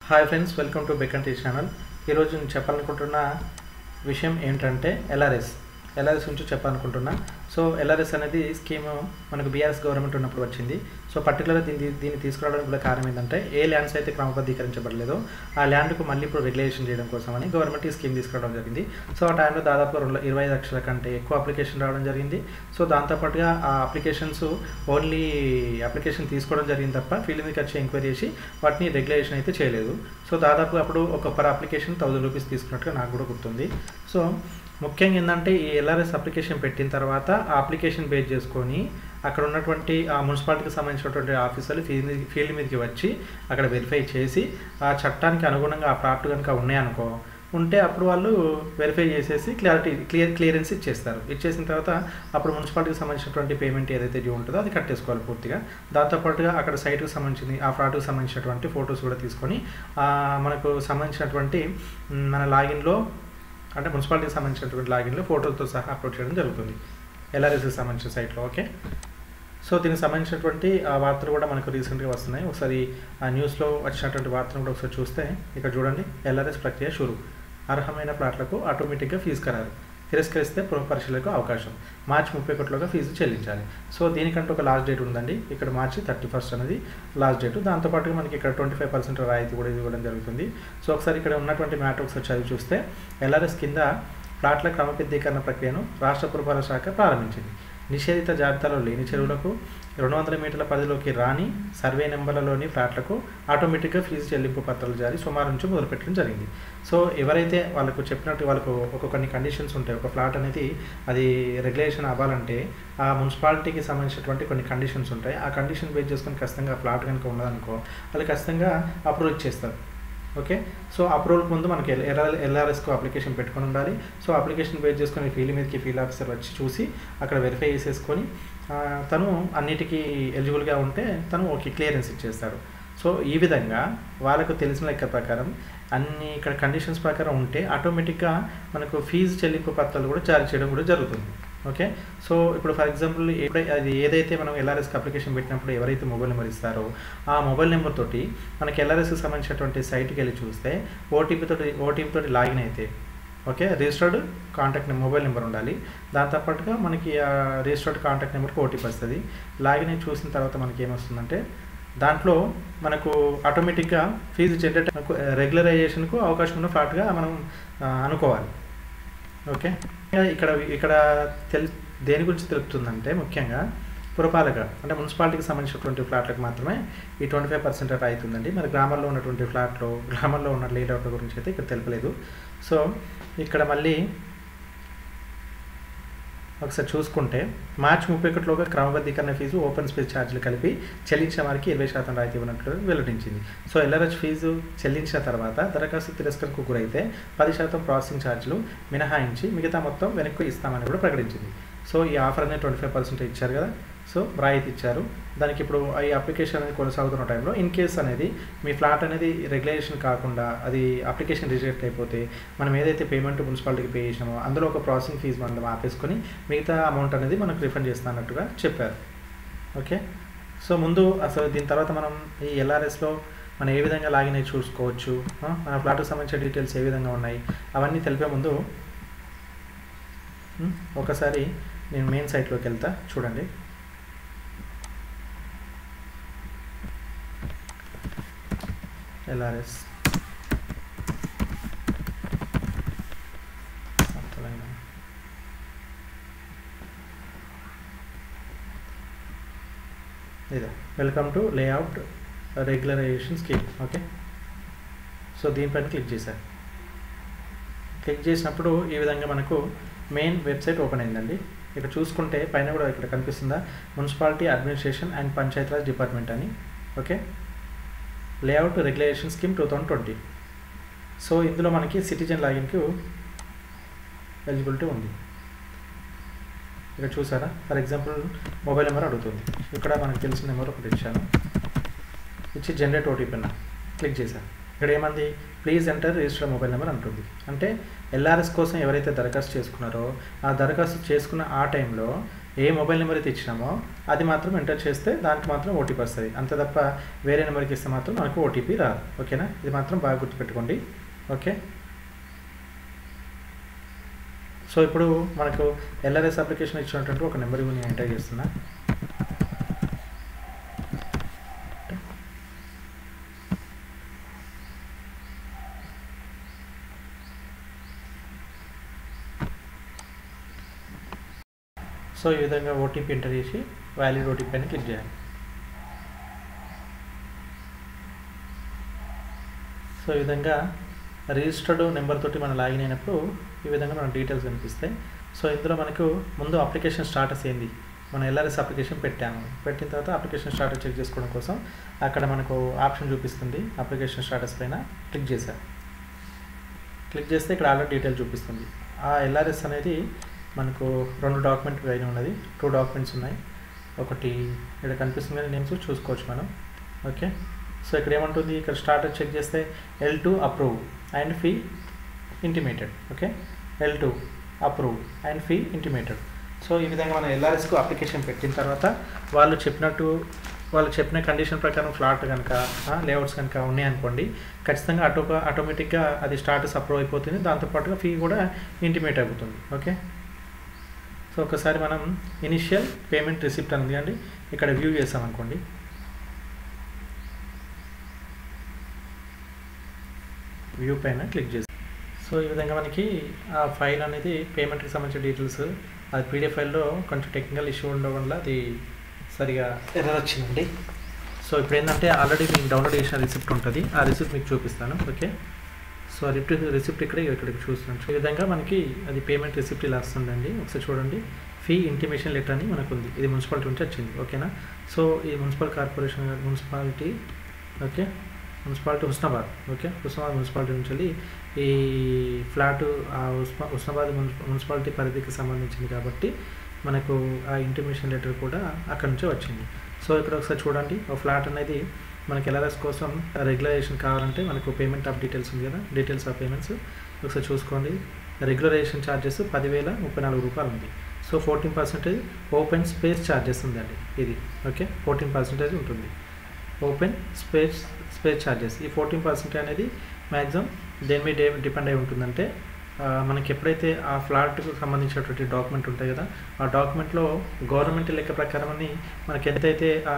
Hi friends, welcome to బెకంటీ channel. ఈరోజు నేను చెప్పాలనుకుంటున్న విషయం ఏంటంటే ఎల్ఆర్ఎస్ గురించి చెప్పాలనుకుంటున్నా. సో ఎల్ఆర్ఎస్ అనేది స్కీము మనకు బీఆర్ఎస్ గవర్నమెంట్ ఉన్నప్పుడు వచ్చింది. సో పర్టికులర్గా దీన్ని తీసుకురావడానికి కూడా కారణం ఏంటంటే ఏ ల్యాండ్స్ అయితే క్రమబద్ధీకరించబడలేదో ఆ ల్యాండ్కు మళ్ళీ ఇప్పుడు రెగ్యులేషన్ చేయడం కోసమని గవర్నమెంట్ ఈ స్కీమ్ తీసుకురావడం జరిగింది. సో ఆ టైంలో దాదాపు 25 లక్షల కంటే ఎక్కువ అప్లికేషన్ రావడం జరిగింది. సో దాంతోపాటుగా ఆ అప్లికేషన్స్ ఓన్లీ అప్లికేషన్ తీసుకోవడం జరిగింది తప్ప ఫీల్డ్ మీదకి వచ్చి ఎంక్వైరీ చేసి వాటిని రెగ్యులేషన్ అయితే చేయలేదు. సో దాదాపు అప్పుడు ఒక పర్ అప్లికేషన్ 1000 రూపీస్ తీసుకున్నట్టుగా నాకు కూడా గుర్తుంది. సో ముఖ్యంగా ఏంటంటే ఈ ఎల్ఆర్ఎస్ అప్లికేషన్ పెట్టిన తర్వాత ఆ అప్లికేషన్ బేస్ చేసుకొని అక్కడ ఉన్నటువంటి ఆ మున్సిపాలిటీకి సంబంధించినటువంటి ఆఫీసర్లు ఫీల్డ్ మీదకి వచ్చి అక్కడ వెరిఫై చేసి ఆ చట్టానికి అనుగుణంగా ఆ ప్లాట్లు కనుక ఉంటే అప్పుడు వాళ్ళు వెరిఫై చేసేసి క్లియరెన్స్ ఇచ్చేస్తారు. ఇచ్చేసిన తర్వాత అప్పుడు మున్సిపాలిటీకి సంబంధించినటువంటి పేమెంట్ ఏదైతే డ్యూ ఉంటుందో అది కట్టేసుకోవాలి పూర్తిగా. దాంతోపాటుగా అక్కడ సైట్కి సంబంధించింది ఆ ఫ్లాట్కి సంబంధించినటువంటి ఫొటోస్ కూడా తీసుకొని మనకు సంబంధించినటువంటి మన లాగిన్లో అంటే మున్సిపాలిటీకి సంబంధించినటువంటి లాగిన్లో ఫోటోలతో సహా అప్లోడ్ చేయడం జరుగుతుంది ఎల్ఆర్ఎస్కి సంబంధించిన సైట్లో. ఓకే, సో దీనికి సంబంధించినటువంటి వార్తలు కూడా మనకు రీసెంట్గా వస్తున్నాయి. ఒకసారి ఆ న్యూస్లో వచ్చినటువంటి వార్తను కూడా ఒకసారి చూస్తే ఇక్కడ చూడండి. ఎల్ఆర్ఎస్ ప్రక్రియ షురు, అర్హమైన ప్లాట్లకు ఆటోమేటిక్గా ఫీజు ఖరారు, తిరస్కరిస్తే పునఃపరిశీలనకు అవకాశం, మార్చి 31లోగా ఫీజు చెల్లించాలి. సో దీనికంటే ఒక లాస్ట్ డేట్ ఉందండి. ఇక్కడ మార్చి 31 అనేది లాస్ట్ డేట్. దాంతోపాటుగా మనకి ఇక్కడ 25% రాయితీ కూడా ఇవ్వడం జరుగుతుంది. సో ఒకసారి ఇక్కడ ఉన్నటువంటి మ్యాటర్ ఒకసారి చదివి చూస్తే ఎల్ఆర్ఎస్ కింద ప్లాట్ల క్రమబద్ధీకరణ ప్రక్రియను రాష్ట్ర పురపాలక శాఖ ప్రారంభించింది. నిషేధిత జాబితాలో లేని చెరువులకు 200 మీటర్ల పరిధిలోకి రాని సర్వే నెంబర్లలోని ఫ్లాట్లకు ఆటోమేటిక్గా ఫీజు చెల్లింపు పత్రాలు జారీ సోమవారం నుంచి మొదలుపెట్టడం జరిగింది. సో ఎవరైతే వాళ్ళకు చెప్పినట్టు వాళ్ళకు కొన్ని కండిషన్స్ ఉంటాయి. ఒక ఫ్లాట్ అనేది అది రెగ్యులేషన్ అవ్వాలంటే ఆ మున్సిపాలిటీకి సంబంధించినటువంటి కొన్ని కండిషన్స్ ఉంటాయి. ఆ కండిషన్ బేస్ చేసుకొని ఖచ్చితంగా ఫ్లాట్ కనుక ఉన్నదనుకో వాళ్ళు ఖచ్చితంగా అప్రూవ్ ఇచ్చేస్తారు. ఓకే, సో అప్రూవల్కి ముందు మనకి ఎల్ఆర్ఎస్కు అప్లికేషన్ పెట్టుకొని ఉండాలి. సో అప్లికేషన్ బేస్ చేసుకొని ఫీల్డ్ ఆఫీసర్ వచ్చి చూసి అక్కడ వెరిఫై చేసేసుకొని తను అన్నిటికీ ఎలిజిబుల్గా ఉంటే తను ఓకే క్లియరెన్స్ ఇచ్చేస్తాడు. సో ఈ విధంగా వాళ్ళకు తెలిసిన లెక్క ప్రకారం అన్ని ఇక్కడ కండిషన్స్ ప్రకారం ఉంటే ఆటోమేటిక్గా మనకు ఫీజు చెల్లింపు పత్రాలు కూడా జారీ చేయడం కూడా జరుగుతుంది. ఓకే, సో ఇప్పుడు ఫర్ ఎగ్జాంపుల్ అది ఏదైతే మనం ఎల్ఆర్ఎస్కి అప్లికేషన్ పెట్టినప్పుడు ఎవరైతే మొబైల్ నెంబర్ ఇస్తారో ఆ మొబైల్ నెంబర్ తోటి మనకి ఎల్ఆర్ఎస్కి సంబంధించినటువంటి సైట్కి వెళ్ళి చూస్తే ఓటీపీతోటి లాగిన్ అయితే okay registered contact mobile number ఉండాలి. దాంతోపాటుగా మనకి ఆ రిజిస్టర్డ్ కాంటాక్ట్ నెంబర్కి ఓటీపీ వస్తుంది. లాగిన్ అయి చూసిన తర్వాత మనకి ఏమొస్తుందంటే దాంట్లో మనకు ఆటోమేటిక్గా ఫీజు జనరేట్ రెగ్యులరైజేషన్కు అవకాశం ఉన్న ఫ్లాట్గా మనం అనుకోవాలి. ఓకే, ఇక్కడ దేని గురించి తెలుపుతుందంటే ముఖ్యంగా పురపాలక అంటే మున్సిపాలిటీకి సంబంధించినటువంటి ఫ్లాట్లకు మాత్రమే ఈ 25% అవుతుందండి. మరి గ్రామాల్లో ఉన్నటువంటి గ్రామాల్లో ఉన్న లేఅవుట్ల గురించి అయితే ఇక్కడ తెలుపలేదు. సో ఇక్కడ మళ్ళీ ఒకసారి చూసుకుంటే మార్చి 31లోగా క్రమబద్ధీకరణ ఫీజు ఓపెన్ స్పేస్ ఛార్జీలు కలిపి చెల్లించిన వారికి 20% రాయితీ ఇవ్వనట్లు వెల్లడించింది. సో ఎల్ఆర్ఎస్ ఫీజు చెల్లించిన తర్వాత దరఖాస్తు తిరస్కరణకు గురైతే 10% ప్రాసెసింగ్ ఛార్జీలు మినహాయించి మిగతా మొత్తం వెనక్కి ఇస్తామని కూడా ప్రకటించింది. సో ఈ ఆఫర్ అనేది 25% ఇచ్చారు కదా, సో రాయితీ ఇచ్చారు. దానికి ఇప్పుడు ఈ అప్లికేషన్ అనేది కొనసాగుతున్న టైంలో ఇన్ కేస్ అనేది మీ ఫ్లాట్ అనేది రెగ్యులేషన్ కాకుండా అది అప్లికేషన్ రిజెక్ట్ అయిపోతే మనం ఏదైతే పేమెంట్ మున్సిపాలిటీకి పే చేసినామో అందులో ఒక ప్రాసెసింగ్ ఫీజు మనం ఆపేసుకొని మిగతా అమౌంట్ అనేది మనకు రిఫండ్ చేస్తున్నట్టుగా చెప్పారు. ఓకే, సో ముందు అసలు దీని తర్వాత మనం ఈ ఎల్ఆర్ఎస్లో మనం ఏ విధంగా లాగిన్ అయ్యి చూసుకోవచ్చు, మన ఫ్లాట్కి సంబంధించిన డీటెయిల్స్ ఏ విధంగా ఉన్నాయి అవన్నీ తెలిపే ముందు ఒకసారి నేను మెయిన్ సైట్లోకి వెళ్తా. చూడండి, ఎల్ఆర్ఎస్ ఇదే welcome to layout regularisation scheme. Okay, so దీనిపైన క్లిక్ చేశాను. క్లిక్ చేసినప్పుడు ఈ విధంగా మనకు మెయిన్ వెబ్సైట్ ఓపెన్ అయిందండి. ఇక్కడ చూసుకుంటే పైన కూడా ఇక్కడ కనిపిస్తుందా municipality administration and Panchayati Raj department అని. Okay, layout regulation scheme 2020. So ఇందులో మనకి సిటిజన్ లాగిన్కు ఎలిజిబిలిటీ ఉంది. ఇక్కడ చూసారా, ఫర్ ఎగ్జాంపుల్ మొబైల్ నెంబర్ అడుగుతుంది. ఇక్కడ మనకు తెలిసిన నెంబర్ ఒకటి ఇచ్చాను, ఇచ్చి జనరేట్ ఓటీపీ క్లిక్ చేశాను. ఇక్కడ ఏమంది please enter register mobile number అంటుంది. అంటే ఎల్ఆర్ఎస్ కోసం ఎవరైతే దరఖాస్తు చేసుకున్నారో ఆ దరఖాస్తు చేసుకున్న ఆ టైంలో ఏ మొబైల్ నెంబర్ అయితే ఇచ్చినామో అది మాత్రం ఎంటర్ చేస్తే దానికి మాత్రం ఓటీపీ వస్తుంది. అంతే తప్ప వేరే నెంబర్కి ఇస్తే మాత్రం మనకు ఓటీపీ రాదు. ఓకేనా, ఇది మాత్రం బాగా గుర్తుపెట్టుకోండి. ఓకే, సో ఇప్పుడు మనకు ఎల్ఆర్ఎస్ అప్లికేషన్ ఇచ్చినటువంటి ఒక నెంబర్ నేను ఎంటర్ చేస్తున్నా. సో ఈ విధంగా ఓటీపీ ఎంటర్ చేసి వ్యాలిడ్ ఓటీపీ అని క్లిక్ చేయాలి. సో ఈ విధంగా రిజిస్టర్డ్ నెంబర్ తోటి మనం లాగిన్ అయినప్పుడు ఈ విధంగా మన డీటెయిల్స్ కనిపిస్తాయి. సో ఇందులో మనకు ముందు అప్లికేషన్ స్టాటస్ ఏంది, మనం ఎల్ఆర్ఎస్ అప్లికేషన్ పెట్టాము. పెట్టిన తర్వాత అప్లికేషన్ స్టాటస్ చెక్ చేసుకోవడం కోసం అక్కడ మనకు ఆప్షన్ చూపిస్తుంది. అప్లికేషన్ స్టాటస్ పైన క్లిక్ చేశాను. క్లిక్ చేస్తే ఇక్కడ ఆల్రెడీ డీటెయిల్ చూపిస్తుంది. ఆ ఎల్ఆర్ఎస్ అనేది మనకు 2 డాక్యుమెంట్ పైన ఉన్నది. 2 డాక్యుమెంట్స్ ఉన్నాయి. ఒకటి ఇక్కడ కనిపిస్తుంది కానీ నేమ్స్ చూసుకోవచ్చు మనం. ఓకే, సో ఇక్కడ ఏమంటుంది, ఇక్కడ స్టాటస్ చెక్ చేస్తే L2 approve and fee intimated. Okay, L2 approve and fee intimated. So ఈ విధంగా మనం ఎల్ఆర్ఎస్కు అప్లికేషన్ పెట్టిన తర్వాత వాళ్ళు చెప్పిన కండిషన్ ప్రకారం ఫ్లాట్ కనుక లేఅవుట్స్ కనుక ఉన్నాయనుకోండి, ఖచ్చితంగా ఆటోమేటిక్గా అది స్టాటస్ అప్రూవ్ అయిపోతుంది. దాంతోపాటుగా ఫీ కూడా ఇంటిమేట్ అవుతుంది. ఓకే, సో ఒకసారి మనం ఇనిషియల్ పేమెంట్ రిసిప్ట్ అనేది అండి ఇక్కడ వ్యూ చేసామనుకోండి. వ్యూ పైన క్లిక్ చేసి సో ఈ విధంగా మనకి ఆ ఫైల్ అనేది పేమెంట్కి సంబంధించిన డీటెయిల్స్ అది పీడిఎఫ్ ఫైల్లో కొంచెం టెక్నికల్ ఇష్యూ ఉండడం వల్ల అది సరిగా ఎర్రర్ వచ్చిందండి. సో ఇప్పుడు ఏంటంటే ఆల్రెడీ మీకు డౌన్లోడ్ చేసిన రిసిప్ట్ ఉంటుంది. ఆ రిసిప్ట్ మీకు చూపిస్తాను. ఓకే, సో రిసిప్ట్ ఇక్కడికి చూస్తున్నాను. ఈ విధంగా మనకి అది పేమెంట్ రిసిప్ట్ ఇలా వస్తుందండి. ఒకసారి చూడండి, ఫీ ఇంటిమేషన్ లెటర్ అని మనకు ఉంది. ఇది మున్సిపాలిటీ నుంచి వచ్చింది. ఓకేనా, సో ఈ municipality okay, municipality Husnabad. Okay, Husnabad municipality నుంచి వెళ్ళి ఈ ఫ్లాట్ హుస్నాబాద్ మున్సిపాలిటీ పరిధికి సంబంధించింది కాబట్టి మనకు ఆ ఇంటిమేషన్ లెటర్ కూడా అక్కడ నుంచే వచ్చింది. సో ఇక్కడ ఒకసారి చూడండి, ఒక ఫ్లాట్ అనేది మనకి ఎల్ఆర్ఎస్ కోసం రెగ్యులరేషన్ కావాలంటే మనకు పేమెంట్ ఆఫ్ డీటెయిల్స్ ఉంది కదా, డీటెయిల్స్ ఆఫ్ పేమెంట్స్ ఒకసారి చూసుకోండి. రెగ్యులరేషన్ ఛార్జెస్ 10,034 రూపాయలు ఉంది. సో 14% ఓపెన్ స్పేస్ ఛార్జెస్ ఉందండి ఇది. ఓకే, 14% ఉంటుంది ఓపెన్ స్పేస్ ఛార్జెస్. ఈ 14% అనేది మ్యాక్సిమం దేని మీద డిపెండ్ అయి ఉంటుందంటే మనకి ఎప్పుడైతే ఆ ఫ్లాట్కు సంబంధించినటువంటి డాక్యుమెంట్ ఉంటాయి కదా, ఆ డాక్యుమెంట్లో గవర్నమెంట్ లెక్క ప్రకారం అని మనకి ఎంతైతే ఆ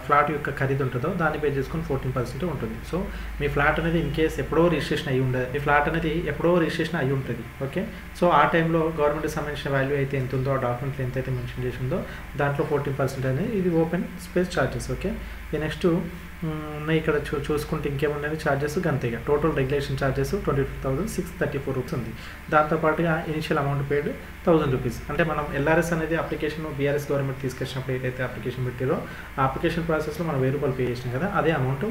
ఫ్లాట్ యొక్క ఖరీదు ఉంటుందో దాన్ని బేస్ చేసుకుని 14% ఉంటుంది. సో మీ ఫ్లాట్ అనేది ఇన్ కేస్ ఎప్పుడో రిజిస్ట్రేషన్ అయ్యి ఉండదు, మీ ఫ్లాట్ అనేది ఎప్పుడో రిజిస్ట్రేషన్ అయ్యి ఉంటుంది. ఓకే, సో ఆ టైంలో గవర్నమెంట్కి సంబంధించిన వాల్యూ అయితే ఎంత ఉందో, ఆ డాక్యుమెంట్లో ఎంతైతే మెన్షన్ చేసి ఉందో దాంట్లో 14% అనేది ఇది ఓపెన్ స్పేస్ ఛార్జెస్. ఓకే, ఈ నెక్స్ట్ ఇక్కడ చూసుకుంటే ఇంకేమున్నాయి ఛార్జెస్ గంతేగా. టోటల్ రెగ్యులేషన్ ఛార్జెస్ 22,634 రూపీస్ ఉంది. దాంతోపాటుగా ఇనిషియల్ అమౌంట్ పేడ్ 1,000 రూపీస్. అంటే మనం ఎల్ఆర్ఎస్ అనేది అప్లికేషన్ బీఆర్ఎస్ గవర్నమెంట్ తీసుకొచ్చినప్పుడు ఏదైతే అప్లికేషన్ పెట్టారో ఆ అప్లికేషన్ ప్రాసెస్లో మనం 1,000 రూపాయలు పే చేసినాం కదా, అదే అమౌంట్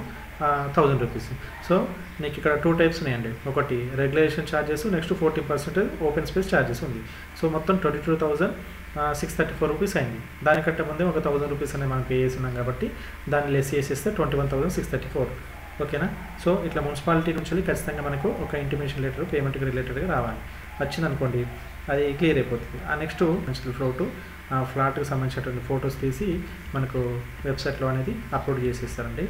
1,000 రూపీస్. సో నీకు ఇక్కడ 2 టైప్స్ ఉన్నాయండి. ఒకటి regulation charges, next 14% open space charges ఉంది. సో మొత్తం 22,634 రూపీస్ అయింది. దానికంటే ముందే ఒక 1,000 రూపీస్ అనేది మనం పే చేస్తున్నాం కాబట్టి దాన్ని లెస్ చేసేస్తే 21,634. ఓకేనా, సో ఇట్లా మున్సిపాలిటీ నుంచి ఖచ్చితంగా మనకు ఒక ఇంటిమేషన్ లెటర్ పేమెంట్కి రిలేటెడ్గా రావాలి. వచ్చిందనుకోండి అది క్లియర్ అయిపోతుంది. ఆ నెక్స్ట్ ఫ్లాట్కి సంబంధించినటువంటి ఫొటోస్ తీసి మనకు వెబ్సైట్లో అనేది అప్లోడ్ చేసేస్తారండి.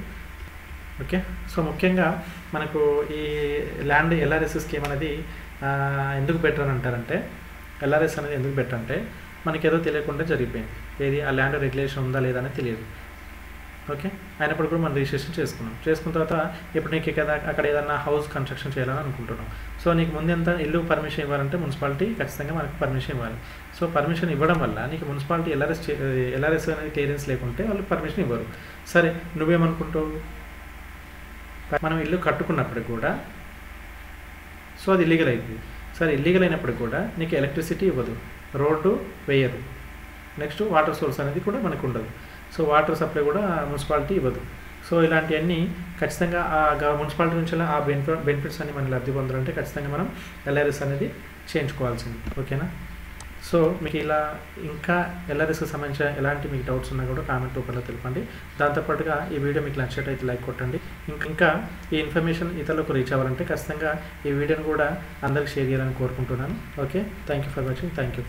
ఓకే, సో ముఖ్యంగా మనకు ఈ ల్యాండ్ ఎల్ఆర్ఎస్ స్కీమ్ అనేది ఎందుకు బెటర్ అని అంటారంటే, ఎల్ఆర్ఎస్ అనేది ఎందుకు బెటర్ అంటే మనకి ఏదో తెలియకుండా జరిగిపోయింది. ఏది ఆ ల్యాండ్ రెగ్యులేషన్ ఉందా లేదా అనేది తెలియదు. ఓకే, అయినప్పుడు కూడా మనం రిజిస్ట్రేషన్ చేసుకున్న తర్వాత ఇప్పుడు నీకు కదా అక్కడ ఏదన్నా హౌస్ కన్స్ట్రక్షన్ చేయాలని అనుకుంటున్నాం. సో నీకు ముందెంత ఇల్లు పర్మిషన్ ఇవ్వాలంటే మున్సిపాలిటీ ఖచ్చితంగా మనకు పర్మిషన్ ఇవ్వాలి. సో పర్మిషన్ ఇవ్వడం వల్ల నీకు మున్సిపాలిటీ ఎల్ఆర్ఎస్ అనేది క్లియరెన్స్ లేకుంటే వాళ్ళు పర్మిషన్ ఇవ్వరు. సరే, నువ్వేమనుకుంటావు, మనం ఇల్లు కట్టుకున్నప్పటికి కూడా సో అది ఇల్లీగల్ అయింది. సరే, ఇల్లీగల్ అయినప్పటికి కూడా నీకు ఎలక్ట్రిసిటీ ఇవ్వదు, రోడ్డు వేయరు, నెక్స్ట్ వాటర్ సోర్స్ అనేది కూడా మనకు ఉండదు. సో వాటర్ సప్లై కూడా మున్సిపాలిటీ ఇవ్వదు. సో ఇలాంటివన్నీ ఖచ్చితంగా మున్సిపాలిటీ నుంచి ఆ బెనిఫిట్స్ అన్ని మనం లబ్ధి పొందాలంటే ఖచ్చితంగా మనం ఎల్ఆర్ఎస్ అనేది చేయించుకోవాల్సింది. ఓకేనా, సో మీకు ఇలా ఇంకా ఎల్ఆర్ఎస్కి సంబంధించిన ఎలాంటి మీకు డౌట్స్ ఉన్నా కూడా కామెంట్ రూపంలో తెలపండి. దాంతోపాటుగా ఈ వీడియో మీకు నచ్చినట్టయితే లైక్ కొట్టండి. ఇంకా ఈ ఇన్ఫర్మేషన్ ఇతరులకు రీచ్ అవ్వాలంటే ఖచ్చితంగా ఈ వీడియోని కూడా అందరికి షేర్ చేయాలని కోరుకుంటున్నాను. Okay, thank you for watching. Thank you.